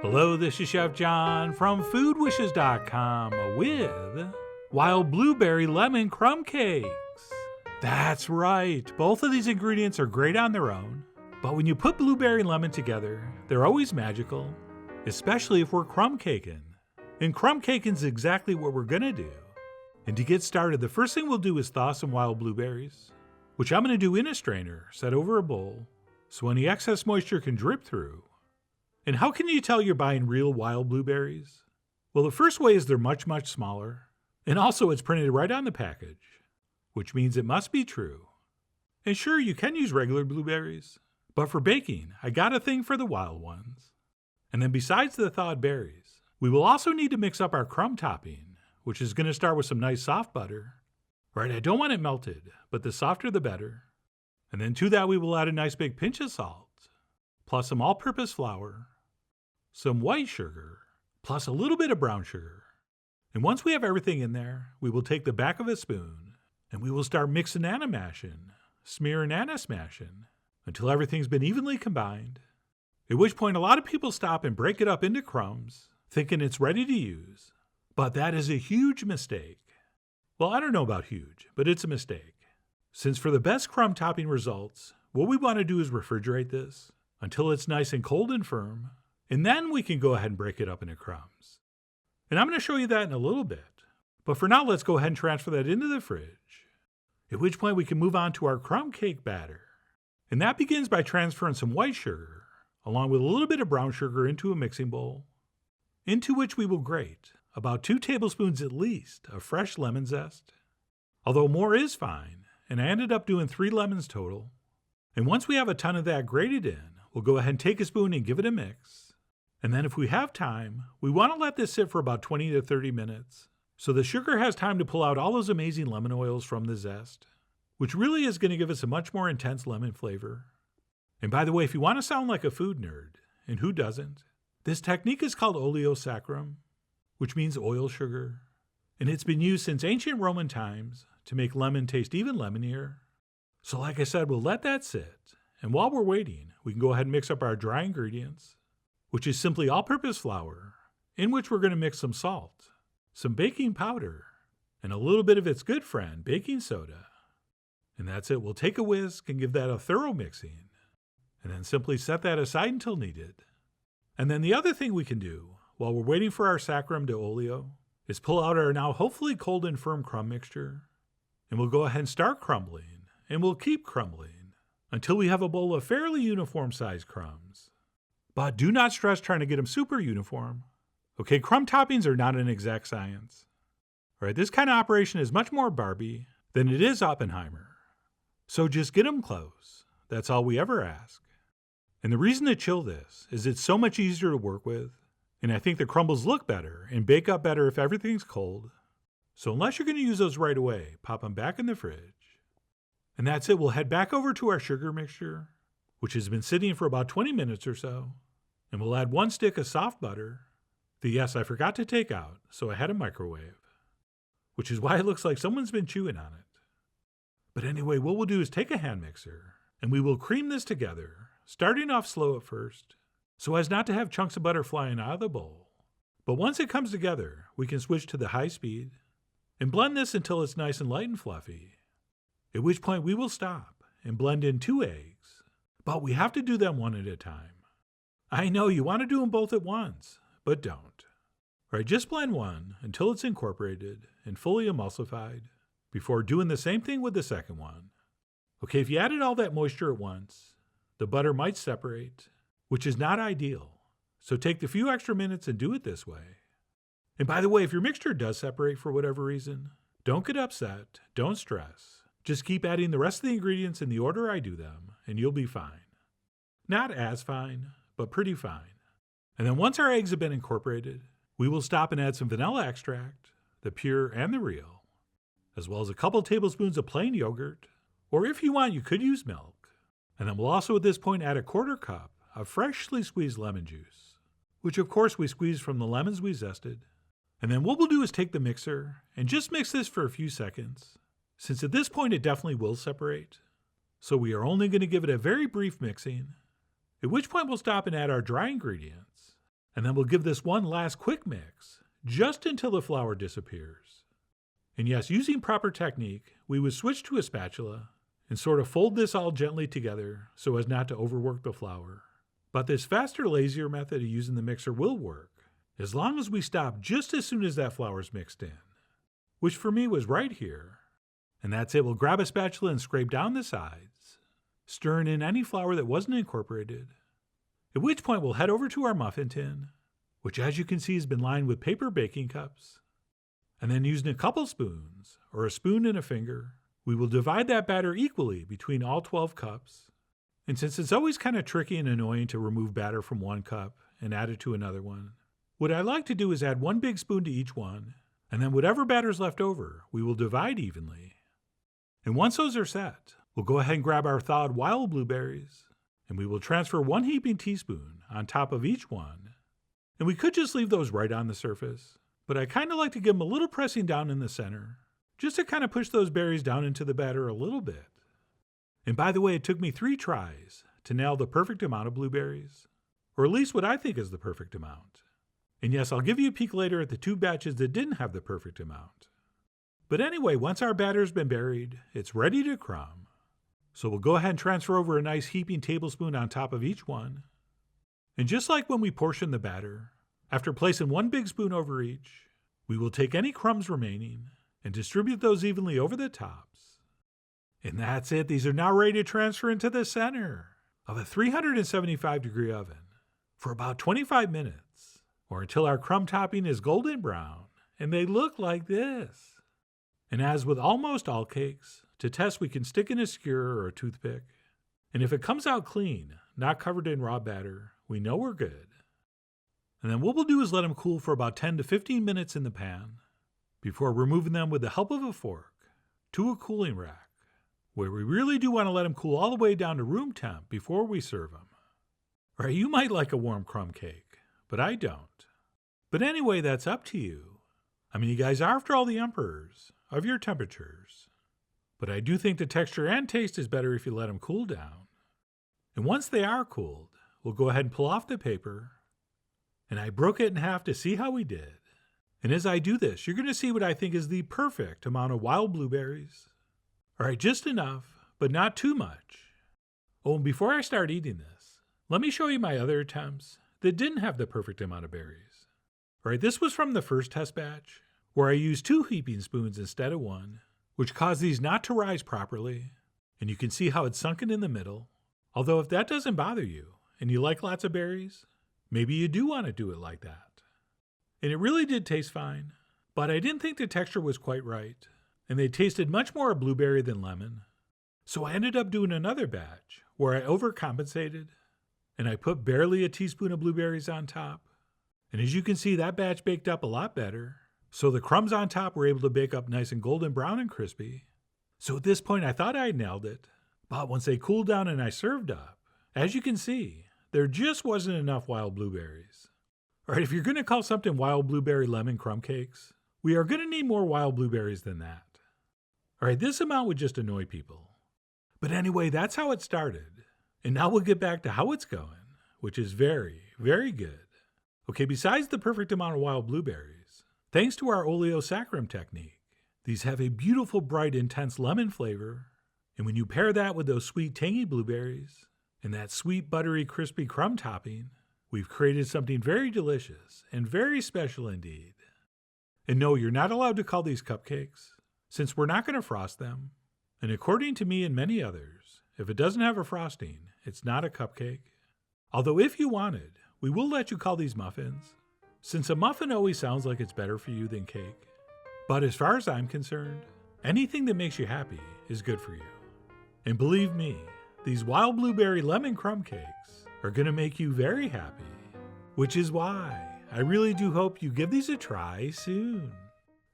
Hello, this is Chef John from foodwishes.com with wild blueberry lemon crumb cakes. That's right, both of these ingredients are great on their own, but when you put blueberry and lemon together, they're always magical, especially if we're crumb caking. And crumb caking is exactly what we're gonna do. And to get started, the first thing we'll do is thaw some wild blueberries, which I'm gonna do in a strainer set over a bowl, so any excess moisture can drip through. And how can you tell you're buying real wild blueberries? Well, the first way is they're much, much smaller. And also it's printed right on the package, which means it must be true. And sure, you can use regular blueberries, but for baking, I got a thing for the wild ones. And then besides the thawed berries, we will also need to mix up our crumb topping, which is going to start with some nice soft butter. Right, I don't want it melted, but the softer the better. And then to that we will add a nice big pinch of salt, plus some all-purpose flour, some white sugar, plus a little bit of brown sugar. And once we have everything in there, we will take the back of a spoon and we will start mixing and mashing, smearing and smashing, until everything's been evenly combined. At which point a lot of people stop and break it up into crumbs, thinking it's ready to use. But that is a huge mistake. Well, I don't know about huge, but it's a mistake. Since for the best crumb topping results, what we want to do is refrigerate this until it's nice and cold and firm, and then we can go ahead and break it up into crumbs. And I'm going to show you that in a little bit. But for now, let's go ahead and transfer that into the fridge. At which point we can move on to our crumb cake batter. And that begins by transferring some white sugar, along with a little bit of brown sugar into a mixing bowl, into which we will grate about 2 tablespoons at least of fresh lemon zest. Although more is fine, and I ended up doing 3 lemons total. And once we have a ton of that grated in, we'll go ahead and take a spoon and give it a mix. And then if we have time, we want to let this sit for about 20 to 30 minutes, so the sugar has time to pull out all those amazing lemon oils from the zest, which really is going to give us a much more intense lemon flavor. And by the way, if you want to sound like a food nerd, and who doesn't, this technique is called oleo saccharum, which means oil sugar, and it's been used since ancient Roman times to make lemon taste even lemonier. So like I said, we'll let that sit, and while we're waiting, we can go ahead and mix up our dry ingredients, which is simply all-purpose flour, in which we're going to mix some salt, some baking powder, and a little bit of its good friend, baking soda. And that's it. We'll take a whisk and give that a thorough mixing, and then simply set that aside until needed. And then the other thing we can do, while we're waiting for our saccharum to oleo, is pull out our now hopefully cold and firm crumb mixture, and we'll go ahead and start crumbling, and we'll keep crumbling, until we have a bowl of fairly uniform-sized crumbs. But do not stress trying to get them super uniform. Okay, crumb toppings are not an exact science. All right, this kind of operation is much more Barbie than it is Oppenheimer. So just get them close. That's all we ever ask. And the reason to chill this is it's so much easier to work with, and I think the crumbles look better and bake up better if everything's cold. So unless you're going to use those right away, pop them back in the fridge. And that's it. We'll head back over to our sugar mixture, which has been sitting for about 20 minutes or so. And we'll add 1 stick of soft butter that, yes, I forgot to take out, so I had a microwave, which is why it looks like someone's been chewing on it. But anyway, what we'll do is take a hand mixer, and we will cream this together, starting off slow at first, so as not to have chunks of butter flying out of the bowl. But once it comes together, we can switch to the high speed and blend this until it's nice and light and fluffy, at which point we will stop and blend in 2 eggs, but we have to do them one at a time. I know you want to do them both at once, but don't. All right, just blend one until it's incorporated and fully emulsified before doing the same thing with the second one. Okay, if you added all that moisture at once, the butter might separate, which is not ideal. So take the few extra minutes and do it this way. And by the way, if your mixture does separate for whatever reason, don't get upset, don't stress. Just keep adding the rest of the ingredients in the order I do them, and you'll be fine. Not as fine, but pretty fine. And then once our eggs have been incorporated, we will stop and add some vanilla extract, the pure and the real, as well as a couple tablespoons of plain yogurt, or if you want, you could use milk. And then we'll also at this point add a 1/4 cup of freshly squeezed lemon juice, which of course we squeezed from the lemons we zested. And then what we'll do is take the mixer and just mix this for a few seconds, since at this point it definitely will separate. So we are only going to give it a very brief mixing, at which point we'll stop and add our dry ingredients. And then we'll give this one last quick mix, just until the flour disappears. And yes, using proper technique, we would switch to a spatula and sort of fold this all gently together so as not to overwork the flour. But this faster, lazier method of using the mixer will work, as long as we stop just as soon as that flour's mixed in, which for me was right here. And that's it. We'll grab a spatula and scrape down the sides, stirring in any flour that wasn't incorporated, at which point we'll head over to our muffin tin, which as you can see has been lined with paper baking cups, and then using a couple spoons, or a spoon and a finger, we will divide that batter equally between all 12 cups. And since it's always kind of tricky and annoying to remove batter from one cup and add it to another one, what I like to do is add one big spoon to each one, and then whatever batter's left over, we will divide evenly. And once those are set, we'll go ahead and grab our thawed wild blueberries, and we will transfer 1 heaping teaspoon on top of each one. And we could just leave those right on the surface, but I kind of like to give them a little pressing down in the center, just to kind of push those berries down into the batter a little bit. And by the way, it took me 3 tries to nail the perfect amount of blueberries, or at least what I think is the perfect amount. And yes, I'll give you a peek later at the 2 batches that didn't have the perfect amount. But anyway, once our batter's been buried, it's ready to crumb. So we'll go ahead and transfer over a nice heaping tablespoon on top of each one. And just like when we portion the batter, after placing 1 big spoon over each, we will take any crumbs remaining and distribute those evenly over the tops. And that's it. These are now ready to transfer into the center of a 375-degree oven for about 25 minutes, or until our crumb topping is golden brown and they look like this. And as with almost all cakes, to test we can stick in a skewer or a toothpick, and if it comes out clean, not covered in raw batter, we know we're good. And then what we'll do is let them cool for about 10 to 15 minutes in the pan before removing them with the help of a fork to a cooling rack, where we really do want to let them cool all the way down to room temp before we serve them. Or you might like a warm crumb cake, but I don't. But anyway, that's up to you. I mean, you guys are after all the emperors of your temperatures. But I do think the texture and taste is better if you let them cool down. And once they are cooled, we'll go ahead and pull off the paper. And I broke it in half to see how we did. And as I do this, you're going to see what I think is the perfect amount of wild blueberries. All right, just enough, but not too much. Oh, and before I start eating this, let me show you my other attempts that didn't have the perfect amount of berries. All right, this was from the first test batch, where I used 2 heaping spoons instead of 1, which caused these not to rise properly, and you can see how it's sunken in the middle. Although if that doesn't bother you, and you like lots of berries, maybe you do want to do it like that. And it really did taste fine, but I didn't think the texture was quite right, and they tasted much more of blueberry than lemon. So I ended up doing another batch, where I overcompensated, and I put barely a teaspoon of blueberries on top. And as you can see, that batch baked up a lot better. So the crumbs on top were able to bake up nice and golden brown and crispy. So at this point, I thought I nailed it. But once they cooled down and I served up, as you can see, there just wasn't enough wild blueberries. All right, if you're going to call something wild blueberry lemon crumb cakes, we are going to need more wild blueberries than that. All right, this amount would just annoy people. But anyway, that's how it started. And now we'll get back to how it's going, which is very, very good. Okay, besides the perfect amount of wild blueberries, thanks to our oleo saccharum technique, these have a beautiful, bright, intense lemon flavor. And when you pair that with those sweet, tangy blueberries and that sweet, buttery, crispy crumb topping, we've created something very delicious and very special indeed. And no, you're not allowed to call these cupcakes, since we're not going to frost them. And according to me and many others, if it doesn't have a frosting, it's not a cupcake. Although if you wanted, we will let you call these muffins, since a muffin always sounds like it's better for you than cake. But as far as I'm concerned, anything that makes you happy is good for you. And believe me, these wild blueberry lemon crumb cakes are going to make you very happy, which is why I really do hope you give these a try soon.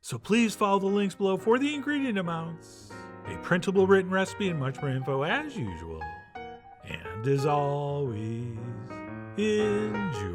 So please follow the links below for the ingredient amounts, a printable written recipe, and much more info as usual. And as always, enjoy.